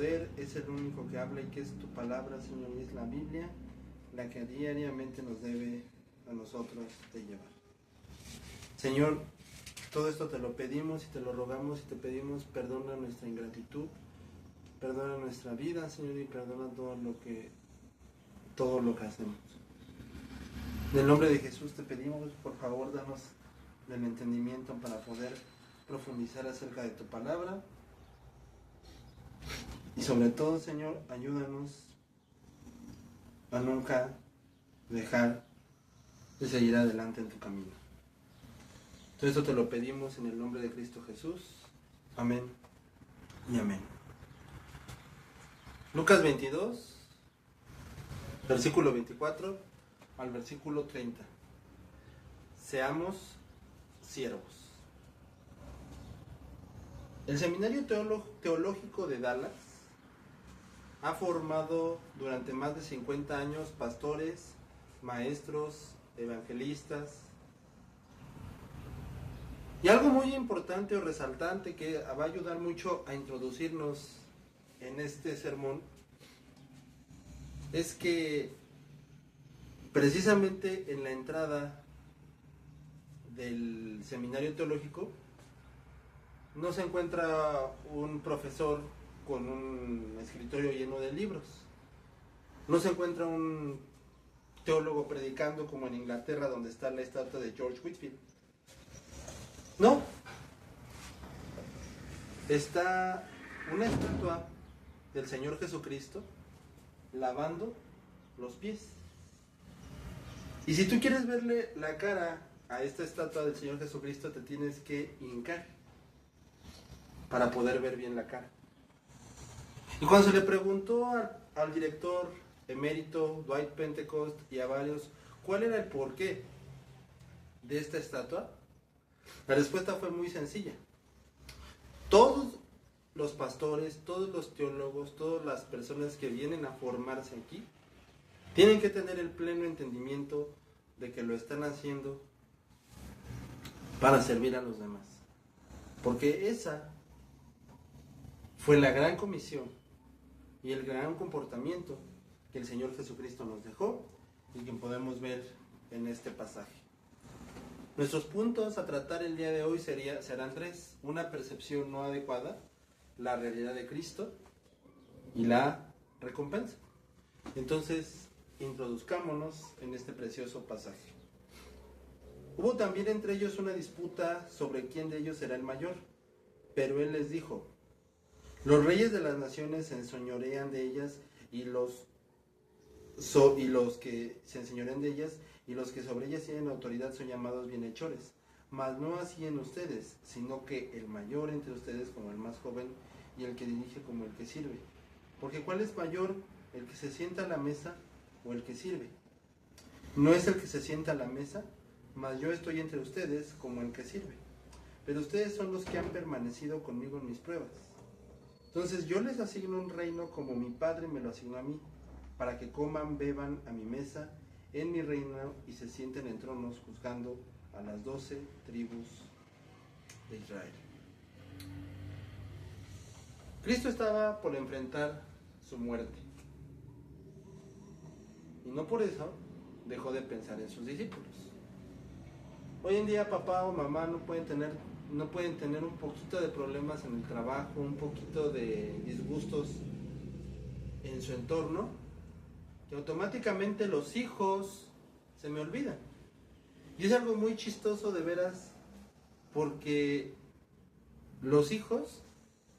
poder es el único que habla y que es tu palabra, Señor, y es la Biblia la que diariamente nos debe a nosotros de llevar. Señor, todo esto te lo pedimos y te lo rogamos y te pedimos, perdona nuestra ingratitud, perdona nuestra vida, Señor, y perdona todo lo que hacemos. En el nombre de Jesús te pedimos, por favor, danos del entendimiento para poder profundizar acerca de tu palabra. Y sobre todo, Señor, ayúdanos a nunca dejar de seguir adelante en tu camino. Todo esto te lo pedimos en el nombre de Cristo Jesús. Amén y amén. Lucas 22, versículo 24 al versículo 30. Seamos siervos. El Seminario Teológico de Dallas ha formado durante más de 50 años pastores, maestros, evangelistas. Y algo muy importante o resaltante que va a ayudar mucho a introducirnos en este sermón es que precisamente en la entrada del seminario teológico no se encuentra un profesor con un escritorio lleno de libros. No se encuentra un teólogo predicando como en Inglaterra, donde está la estatua de George Whitefield. No. Está una estatua del Señor Jesucristo lavando los pies. Y si tú quieres verle la cara a esta estatua del Señor Jesucristo, te tienes que hincar para poder ver bien la cara. Y cuando se le preguntó al director emérito Dwight Pentecost y a varios cuál era el porqué de esta estatua, la respuesta fue muy sencilla. Todos los pastores, todos los teólogos, todas las personas que vienen a formarse aquí, tienen que tener el pleno entendimiento de que lo están haciendo para servir a los demás. Porque esa fue la gran comisión y el gran comportamiento que el Señor Jesucristo nos dejó y que podemos ver en este pasaje. Nuestros puntos a tratar el día de hoy serán tres: una percepción no adecuada, la realidad de Cristo y la recompensa. Entonces, introduzcámonos en este precioso pasaje. Hubo también entre ellos una disputa sobre quién de ellos será el mayor, pero él les dijo: los reyes de las naciones se enseñorean de ellas y los que se enseñorean de ellas y los que sobre ellas tienen autoridad son llamados bienhechores. Mas no así en ustedes, sino que el mayor entre ustedes como el más joven y el que dirige como el que sirve. Porque ¿cuál es mayor, el que se sienta a la mesa o el que sirve? No es el que se sienta a la mesa, mas yo estoy entre ustedes como el que sirve. Pero ustedes son los que han permanecido conmigo en mis pruebas. Entonces yo les asigno un reino como mi Padre me lo asignó a mí, para que coman, beban a mi mesa en mi reino y se sienten en tronos juzgando a las 12 tribus de Israel. Cristo estaba por enfrentar su muerte. Y no por eso dejó de pensar en sus discípulos. Hoy en día papá o mamá no pueden tener un poquito de problemas en el trabajo, un poquito de disgustos en su entorno, que automáticamente los hijos se me olvidan. Y es algo muy chistoso de veras, porque los hijos,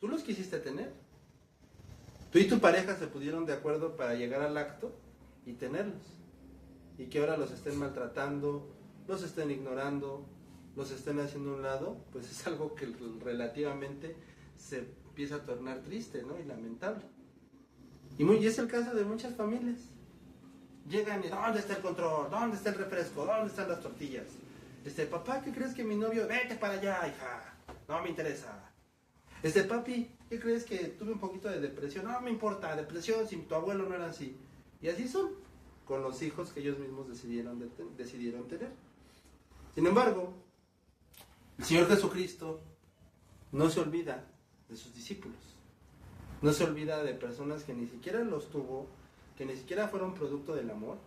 tú los quisiste tener. Tú y tu pareja se pusieron de acuerdo para llegar al acto y tenerlos. Y que ahora los estén maltratando, los estén ignorando, los estén haciendo a un lado, pues es algo que relativamente se empieza a tornar triste, ¿no? Y lamentable. Y es el caso de muchas familias. Llegan y ¿dónde está el control? ¿Dónde está el refresco? ¿Dónde están las tortillas? Papá, ¿qué crees que mi novio? Vete para allá, hija. No me interesa. Papi, ¿qué crees que tuve un poquito de depresión? No me importa, depresión si tu abuelo no era así. Y así son con los hijos que ellos mismos decidieron tener. Sin embargo, el Señor Jesucristo no se olvida de sus discípulos. No se olvida de personas que ni siquiera los tuvo, que ni siquiera fueron producto del amor.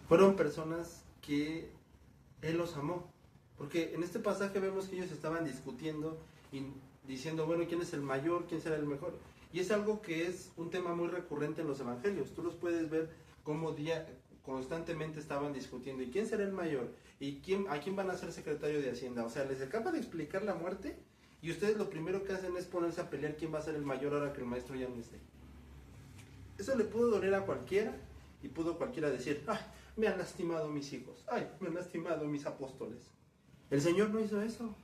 Fueron personas que Él los amó. Porque en este pasaje vemos que ellos estaban discutiendo y diciendo, bueno, ¿quién es el mayor? ¿Quién será el mejor? Y es algo que es un tema muy recurrente en los evangelios. Tú los puedes ver cómo constantemente estaban discutiendo. ¿Y quién será el mayor? ¿Y a quién van a ser secretario de Hacienda? O sea, les acaba de explicar la muerte y ustedes lo primero que hacen es ponerse a pelear quién va a ser el mayor ahora que el maestro ya no esté. Eso le pudo doler a cualquiera y pudo cualquiera decir, ¡ay, me han lastimado mis hijos! ¡Ay, me han lastimado mis apóstoles! El Señor no hizo eso.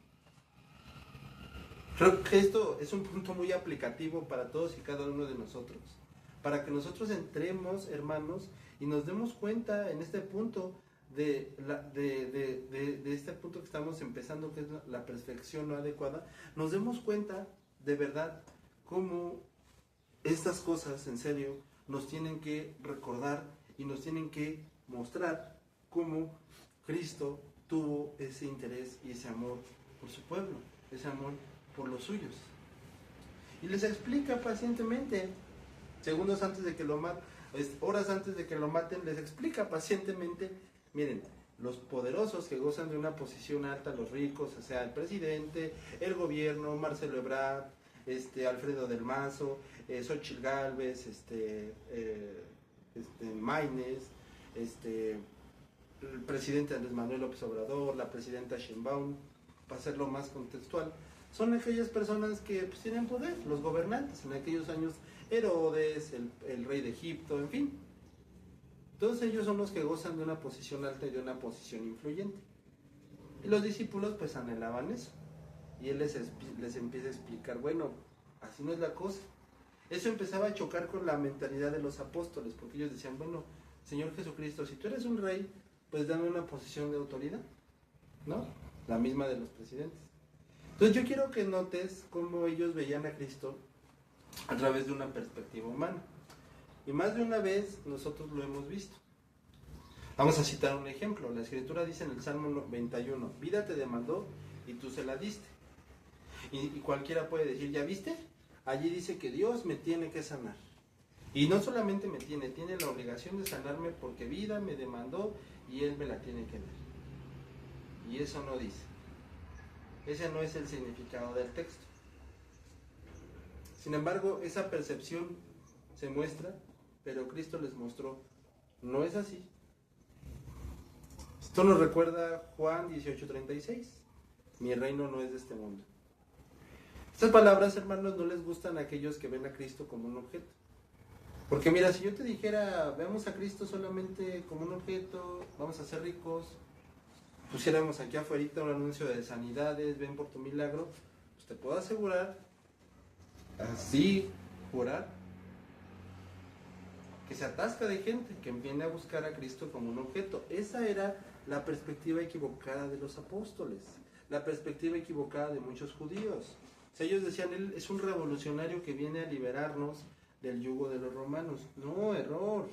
Creo que esto es un punto muy aplicativo para todos y cada uno de nosotros. Para que nosotros entremos, hermanos, y nos demos cuenta en este punto de este punto que estamos empezando, que es la perfección no adecuada, nos demos cuenta de verdad cómo estas cosas, en serio, nos tienen que recordar y nos tienen que mostrar cómo Cristo tuvo ese interés y ese amor por su pueblo, ese amor por los suyos. Y les explica pacientemente, segundos antes de que lo maten, horas antes de que lo maten, les explica pacientemente, miren, los poderosos que gozan de una posición alta, los ricos, o sea, el presidente, el gobierno, Marcelo Ebrard, Alfredo del Mazo, Xochitl Gálvez, Maínez, el presidente Andrés Manuel López Obrador, la presidenta Sheinbaum, para hacerlo más contextual, son aquellas personas que pues, tienen poder, los gobernantes, en aquellos años Herodes, el rey de Egipto, en fin. Todos ellos son los que gozan de una posición alta y de una posición influyente. Y los discípulos pues anhelaban eso. Y Él les empieza a explicar, bueno, así no es la cosa. Eso empezaba a chocar con la mentalidad de los apóstoles, porque ellos decían, bueno, Señor Jesucristo, si tú eres un rey, pues dame una posición de autoridad, ¿no? La misma de los presidentes. Entonces yo quiero que notes cómo ellos veían a Cristo a través de una perspectiva humana. Y más de una vez nosotros lo hemos visto. Vamos a citar un ejemplo. La Escritura dice en el Salmo 91, vida te demandó y tú se la diste. Y cualquiera puede decir, ¿ya viste? Allí dice que Dios me tiene que sanar. Y no solamente me tiene la obligación de sanarme porque vida me demandó y Él me la tiene que dar. Y eso no dice. Ese no es el significado del texto. Sin embargo, esa percepción se muestra, pero Cristo les mostró, no es así. Esto nos recuerda Juan 18:36, mi reino no es de este mundo. Estas palabras, hermanos, no les gustan a aquellos que ven a Cristo como un objeto. Porque mira, si yo te dijera, veamos a Cristo solamente como un objeto, vamos a ser ricos, pusiéramos aquí afuera un anuncio de sanidades, ven por tu milagro, pues te puedo asegurar, así jurar, que se atasca de gente que viene a buscar a Cristo como un objeto. Esa era la perspectiva equivocada de los apóstoles, la perspectiva equivocada de muchos judíos. O sea, ellos decían, Él es un revolucionario que viene a liberarnos del yugo de los romanos. No, error.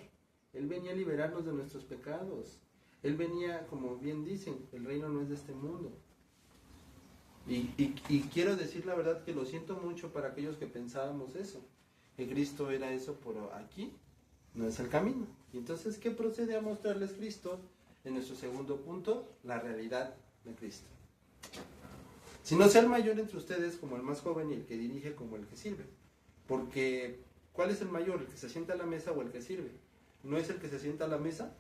Él venía a liberarnos de nuestros pecados. Él venía, como bien dicen, el reino no es de este mundo. Y quiero decir la verdad que lo siento mucho para aquellos que pensábamos eso, que Cristo era eso, pero aquí no es el camino. Y entonces, ¿qué procede a mostrarles Cristo? En nuestro segundo punto, la realidad de Cristo. Si no sea el mayor entre ustedes como el más joven y el que dirige como el que sirve. Porque, ¿cuál es el mayor? ¿El que se sienta a la mesa o el que sirve? ¿No es el que se sienta a la mesa?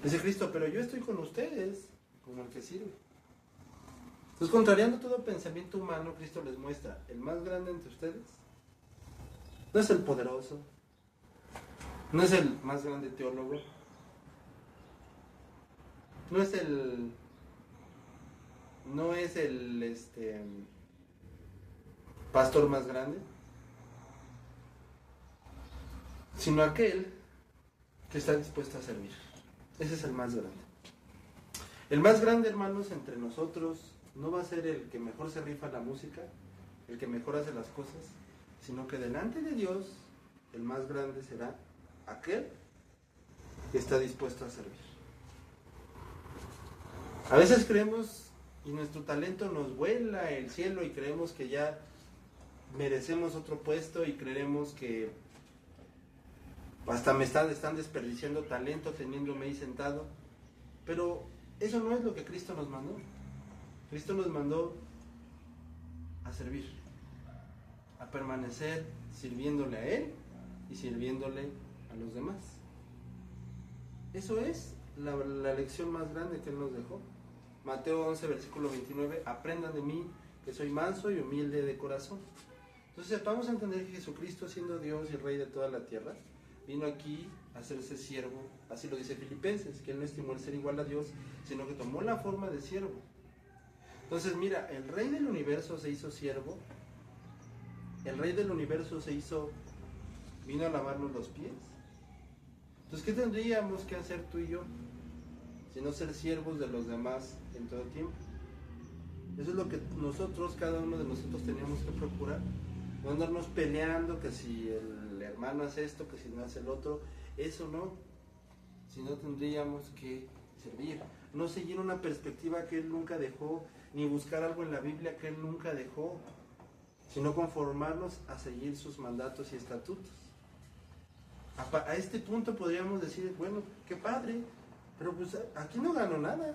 Dice Cristo, pero yo estoy con ustedes como el que sirve. Entonces, contrariando todo pensamiento humano, Cristo les muestra, el más grande entre ustedes no es el poderoso, no es el más grande teólogo, no es el pastor más grande, sino aquel que está dispuesto a servir. Ese es el más grande. El más grande, hermanos, entre nosotros no va a ser el que mejor se rifa la música, el que mejor hace las cosas, sino que delante de Dios el más grande será aquel que está dispuesto a servir. A veces creemos y nuestro talento nos vuela el cielo y creemos que ya merecemos otro puesto y creeremos que hasta me están desperdiciando talento teniéndome ahí sentado. Pero eso no es lo que Cristo nos mandó. Cristo nos mandó a servir, a permanecer sirviéndole a Él y sirviéndole a los demás. Eso es la lección más grande que Él nos dejó. Mateo 11, versículo 29, aprendan de mí que soy manso y humilde de corazón. Entonces vamos a entender que Jesucristo, siendo Dios y Rey de toda la tierra, vino aquí a hacerse siervo, así lo dice Filipenses, que Él no estimó el ser igual a Dios, sino que tomó la forma de siervo. Entonces mira, el Rey del universo se hizo siervo, el Rey del universo vino a lavarnos los pies. Entonces, ¿qué tendríamos que hacer tú y yo? Sino ser siervos de los demás en todo tiempo. Eso es lo que nosotros, cada uno de nosotros teníamos que procurar. No andarnos peleando que si el hermano hace esto, que si no hace el otro. Eso no. Sino tendríamos que servir. No seguir una perspectiva que Él nunca dejó, ni buscar algo en la Biblia que Él nunca dejó, sino conformarnos a seguir sus mandatos y estatutos. A este punto podríamos decir, bueno, qué padre, pero pues aquí no gano nada.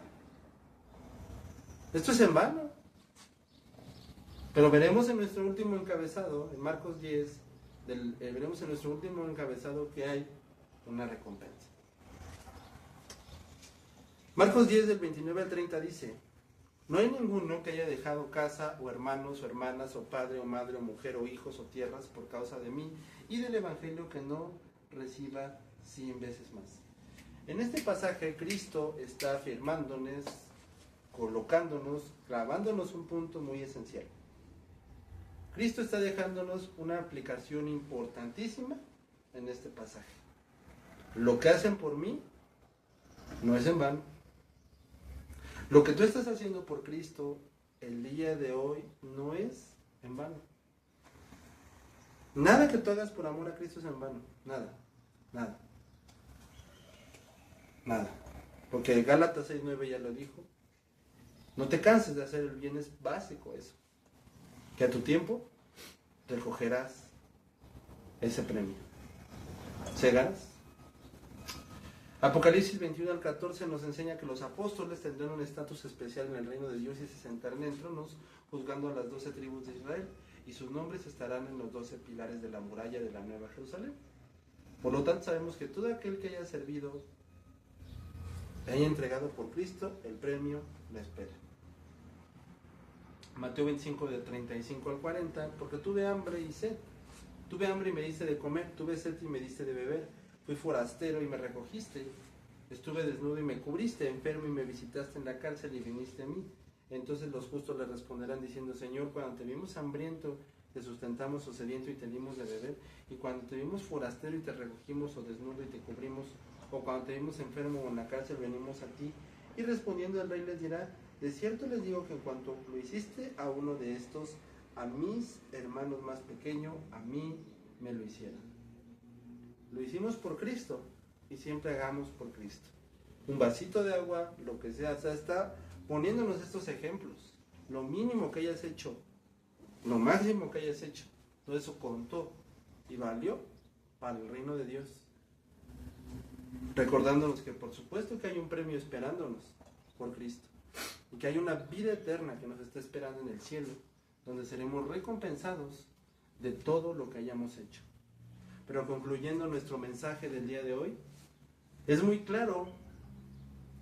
Esto es en vano. Pero veremos en nuestro último encabezado, en Marcos 10, veremos en nuestro último encabezado que hay una recompensa. Marcos 10 del 29 al 30 dice, no hay ninguno que haya dejado casa o hermanos o hermanas o padre o madre o mujer o hijos o tierras por causa de mí y del evangelio que no reciba 100 veces más. En este pasaje Cristo está afirmándonos, colocándonos, clavándonos un punto muy esencial. Cristo está dejándonos una aplicación importantísima en este pasaje. Lo que hacen por mí no es en vano. Lo que tú estás haciendo por Cristo el día de hoy no es en vano. Nada que tú hagas por amor a Cristo es en vano. Nada. Nada. Nada. Porque Gálatas 6:9 ya lo dijo. No te canses de hacer el bien, es básico eso. Que a tu tiempo recogerás ese premio. ¿Cegarás? Apocalipsis 21 al 14 nos enseña que los apóstoles tendrán un estatus especial en el reino de Dios y se sentarán en tronos juzgando a las 12 tribus de Israel y sus nombres estarán en los 12 pilares de la muralla de la Nueva Jerusalén. Por lo tanto sabemos que todo aquel que haya servido, haya entregado por Cristo, el premio le espera. Mateo 25 de 35 al 40, porque tuve hambre y sed, tuve hambre y me diste de comer, tuve sed y me diste de beber. Fui forastero y me recogiste, estuve desnudo y me cubriste, enfermo y me visitaste en la cárcel y viniste a mí. Entonces los justos le responderán diciendo, Señor, cuando te vimos hambriento, te sustentamos o sediento y te dimos de beber, y cuando te vimos forastero y te recogimos o desnudo y te cubrimos, o cuando te vimos enfermo o en la cárcel venimos a ti. Y respondiendo el rey les dirá, de cierto les digo que en cuanto lo hiciste a uno de estos, a mis hermanos más pequeños, a mí me lo hicieron. Lo hicimos por Cristo y siempre hagamos por Cristo. Un vasito de agua, lo que sea, o sea, está poniéndonos estos ejemplos. Lo mínimo que hayas hecho, lo máximo que hayas hecho, todo eso contó y valió para el reino de Dios. Recordándonos que por supuesto que hay un premio esperándonos por Cristo y que hay una vida eterna que nos está esperando en el cielo, donde seremos recompensados de todo lo que hayamos hecho. Pero concluyendo nuestro mensaje del día de hoy, es muy claro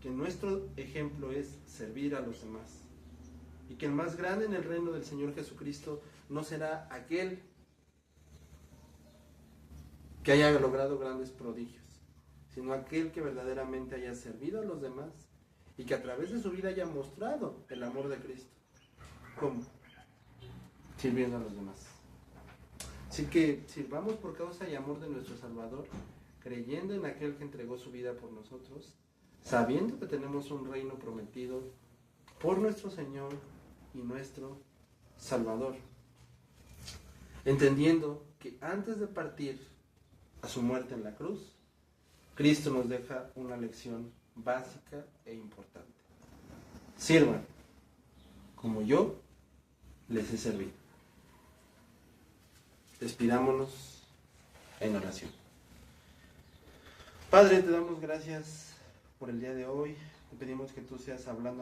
que nuestro ejemplo es servir a los demás. Y que el más grande en el reino del Señor Jesucristo no será aquel que haya logrado grandes prodigios, sino aquel que verdaderamente haya servido a los demás y que a través de su vida haya mostrado el amor de Cristo. ¿Cómo? Sirviendo a los demás. Así que sirvamos por causa y amor de nuestro Salvador, creyendo en aquel que entregó su vida por nosotros, sabiendo que tenemos un reino prometido por nuestro Señor y nuestro Salvador, entendiendo que antes de partir a su muerte en la cruz, Cristo nos deja una lección básica e importante. Sirvan como yo les he servido. Despidámonos en oración. Padre, te damos gracias por el día de hoy. Te pedimos que tú seas hablando